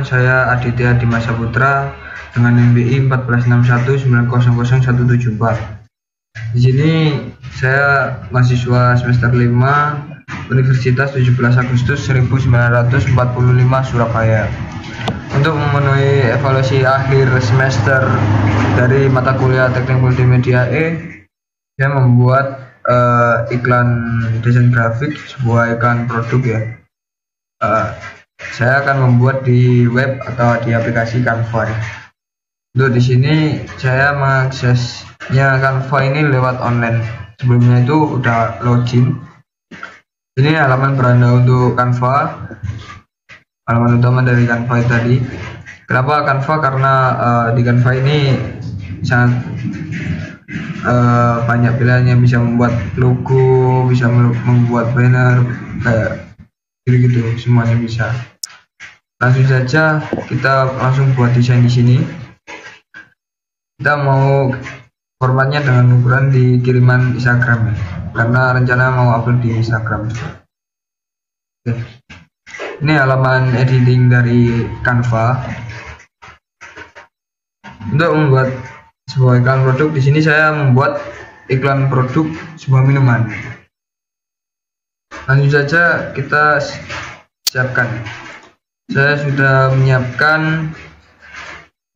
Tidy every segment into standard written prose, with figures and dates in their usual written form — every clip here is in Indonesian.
saya Aditya Dimas Saputra dengan NBI 1461900174. Di sini saya mahasiswa semester 5 Universitas 17 Agustus 1945 Surabaya. Untuk memenuhi evaluasi akhir semester dari mata kuliah Teknik Multimedia saya membuat iklan desain grafik, sebuah iklan produk ya. Saya akan membuat di web atau di aplikasi Canva. Untuk di sini saya mengaksesnya Canva ini lewat online. Sebelumnya itu udah login. Ini halaman beranda untuk Canva, halaman utama dari Canva tadi. Kenapa Canva? Karena di Canva ini sangat banyak pilihannya, bisa membuat logo, bisa membuat banner, kayak gitu, semuanya bisa. Langsung saja kita langsung buat desain di sini. Kita mau formatnya dengan ukuran di kiriman Instagram ya, karena rencana mau upload di Instagram. Oke. Ini halaman editing dari Canva. Untuk membuat sebuah iklan produk, di sini saya membuat iklan produk sebuah minuman. Lanjut saja kita siapkan. Saya sudah menyiapkan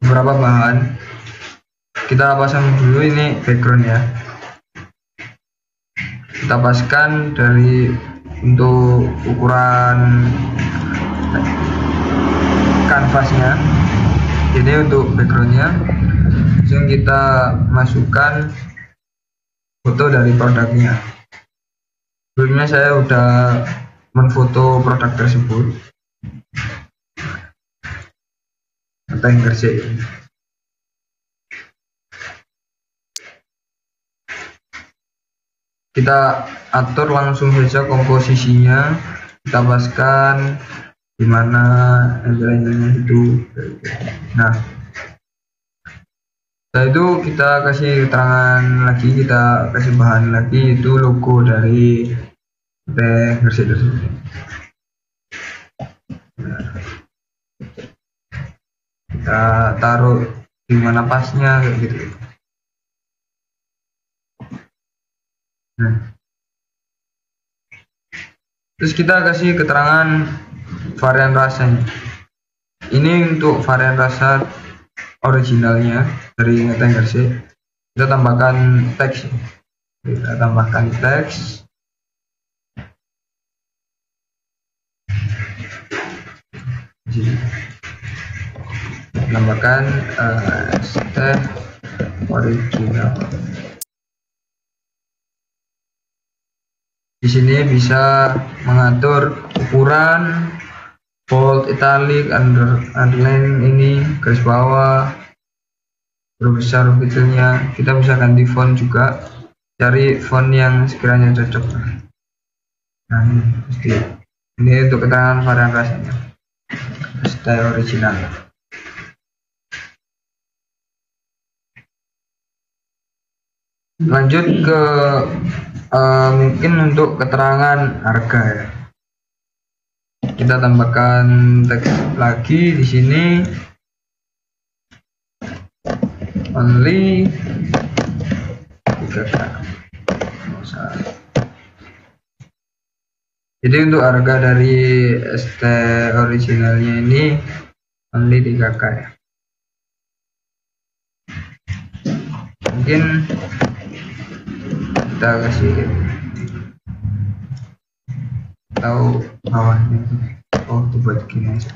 beberapa bahan. Kita pasang dulu ini background ya. Kita paskan dari untuk ukuran kanvasnya. Jadi untuk backgroundnya, langsung kita masukkan foto dari produknya. Sebelumnya saya sudah menfoto produk tersebut. Tank Gresik. Kita atur langsung saja komposisinya, kita paskan di mana angle-nya itu. Nah, setelah itu kita kasih keterangan lagi, kita kasih bahan lagi, itu logo dari Tank Gresik tersebut. Kita taruh di mana pasnya kayak gitu. Nah, terus kita kasih keterangan varian rasanya. Ini untuk varian rasa originalnya dari Tank Gresik. Kita tambahkan teks. Kita tambahkan teks. Tambahkan teh original. Di sini bisa mengatur ukuran, bold, italic, underline ini, garis bawah, huruf besar, huruf kecilnya. Kita bisa ganti font juga, cari font yang sekiranya cocok. Nah, ini untuk keterangan varian rasanya, style original. Lanjut ke mungkin untuk keterangan harga ya. Kita tambahkan teks lagi di sini, only 3K. Jadi untuk harga dari ST originalnya ini only 3K ya. Mungkin kita kasih tahu bawahnya. Oh, dibuat gini aja.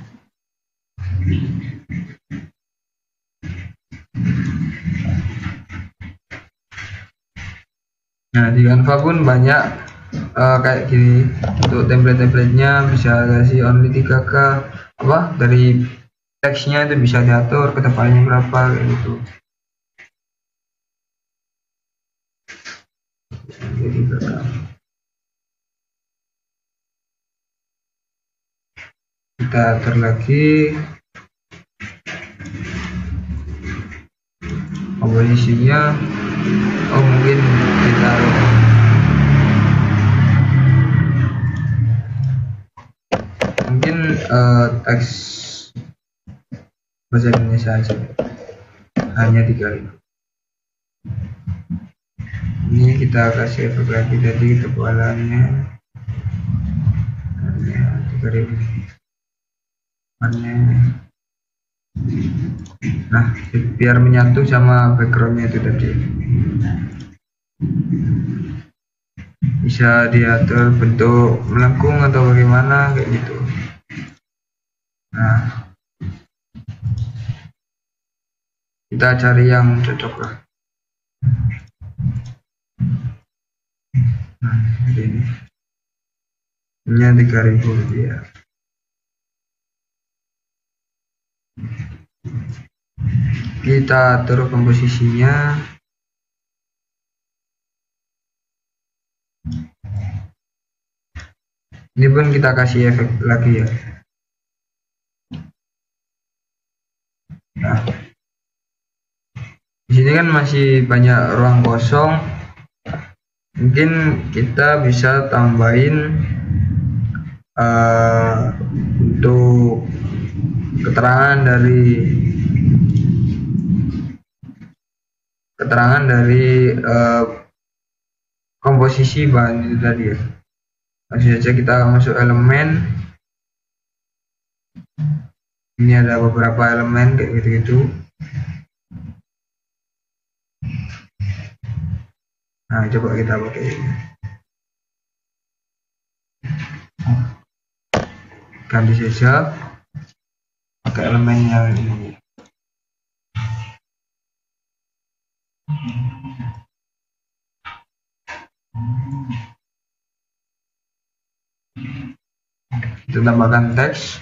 Nah, di Canva pun banyak kayak gini. Untuk template-templatenya bisa kasih only 3K, apa dari teksnya itu bisa diatur ketebalannya berapa gitu. Jadi kita atur lagi komposisinya. Oh, mungkin kita teks bahasa Indonesia aja, hanya 3.000. Ini kita kasih efek lagi, tadi ketebalannya hanya 3.000. Nah, biar menyatu sama backgroundnya itu tadi, bisa diatur bentuk melengkung atau bagaimana kayak gitu. Nah, kita cari yang cocok lah. Nah, ini hanya 3.000 rupiah. Kita atur komposisinya. Ini pun kita kasih efek lagi ya. Nah, di sini kan masih banyak ruang kosong. Mungkin kita bisa tambahin untuk keterangan dari komposisi bahan itu tadi ya. Langsung saja kita masuk elemen. Ini ada beberapa elemen kayak gitu-gitu. Nah, coba kita pakai ini. Ganti saja pakai elemen yang ini. Kita tambahkan teks.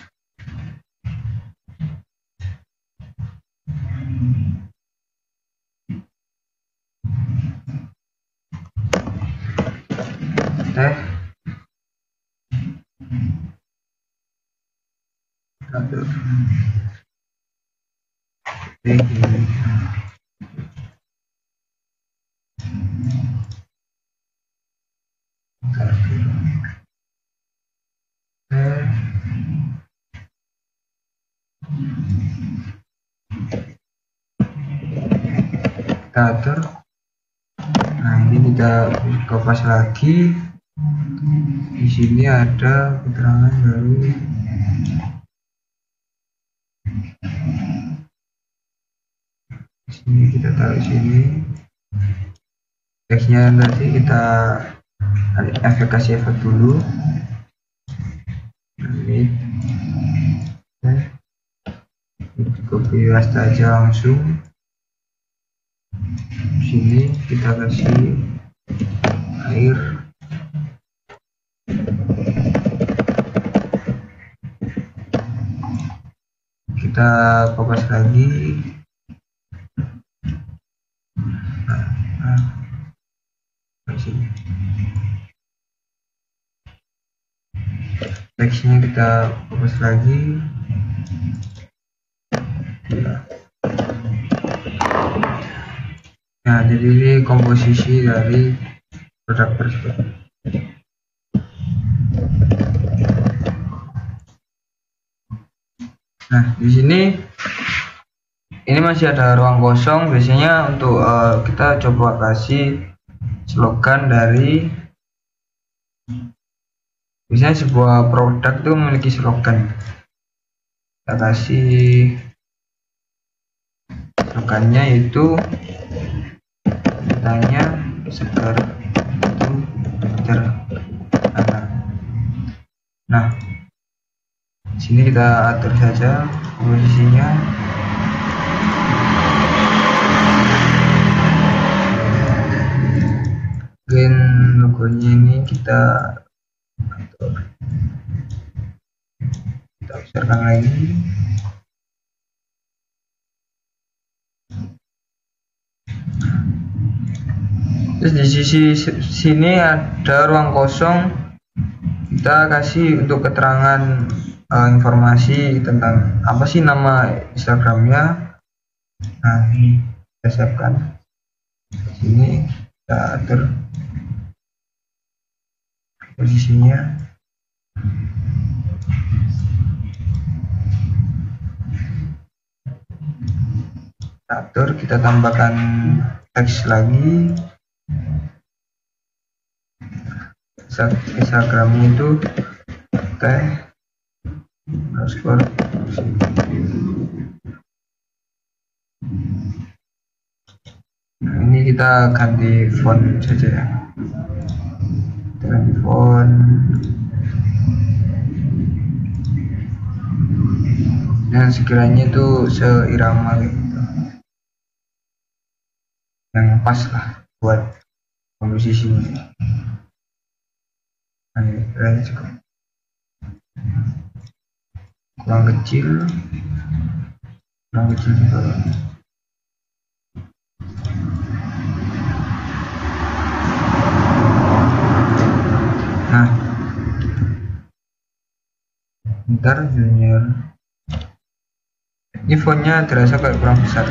Atur. Nah, ini kita kopas lagi. Di sini ada keterangan baru. Di sini kita taruh sini. Teksnya nanti kita kasih efek dulu. Ini copy paste aja langsung. Sini kita kasih air. Kita kopas lagi. Teksnya kita fokus lagi ya. Nah, jadi ini komposisi dari produk tersebut. Nah, di sini ini masih ada ruang kosong. Biasanya untuk kita coba kasih slogan dari, misalnya sebuah produk itu memiliki slogan. Kita kasih slogannya itu katanya segar itu sederhana. Nah, sini kita atur saja posisinya. Mungkin logonya ini kita atur, kita besarkan lagi. Terus di sisi sini ada ruang kosong, kita kasih untuk keterangan informasi tentang apa sih nama Instagramnya. Nah, ini kita siapkan. Sini kita atur posisinya. atur, kita tambahkan teks lagi. Instagramnya itu teh underscore. Nah, ini kita ganti font saja ya. Kita ganti font. Yang sekiranya itu seirama gitu, yang pas lah buat komposisinya. Nah, ini cukup kurang kecil juga. Nah, bentar junior, ini fontnya terasa kayak kurang besar.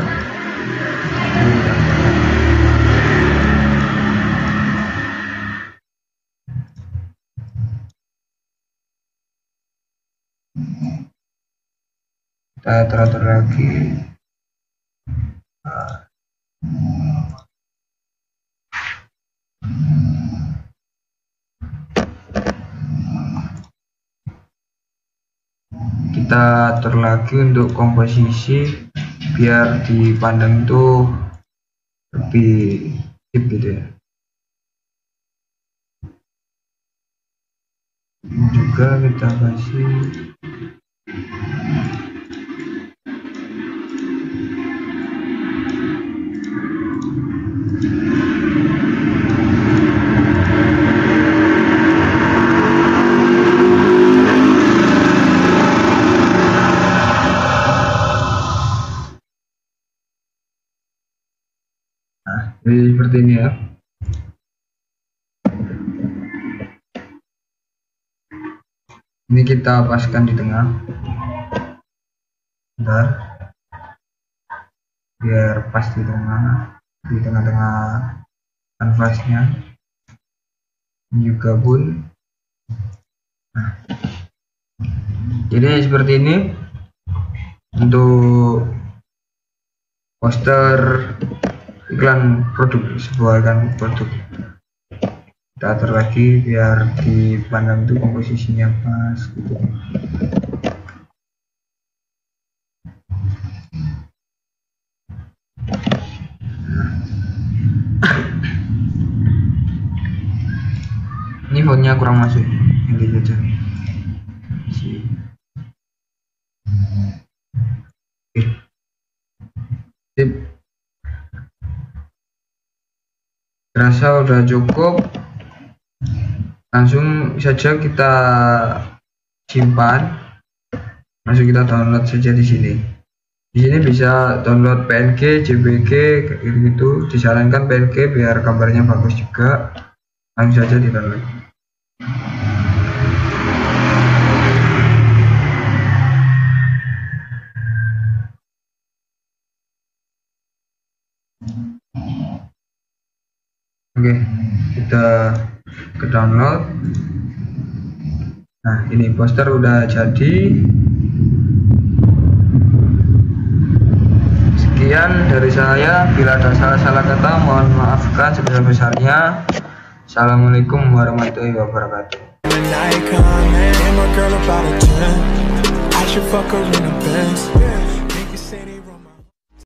Kita teratur lagi. Kita atur lagi untuk komposisi biar dipandang itu lebih deep gitu ya. Ini juga kita kasih jadi seperti ini ya. Ini kita paskan di tengah. Bentar. Biar pas di tengah-tengah kanvasnya. Ini juga pun. Nah. Jadi seperti ini untuk poster iklan produk, sebuah iklan produk. Kita atur lagi biar dipandang itu komposisinya pas gitu. Ini fontnya kurang masuk, ini aja. Sip. Rasa udah cukup. Langsung saja kita simpan, langsung kita download saja di sini. Di sini bisa download PNG, JPG, kayak gitu. Disarankan PNG biar gambarnya bagus juga. Langsung saja di download. Oke, kita ke download. Nah, ini poster udah jadi. Sekian dari saya, bila ada salah-salah kata mohon maafkan sebesar-besarnya. Assalamualaikum warahmatullahi wabarakatuh.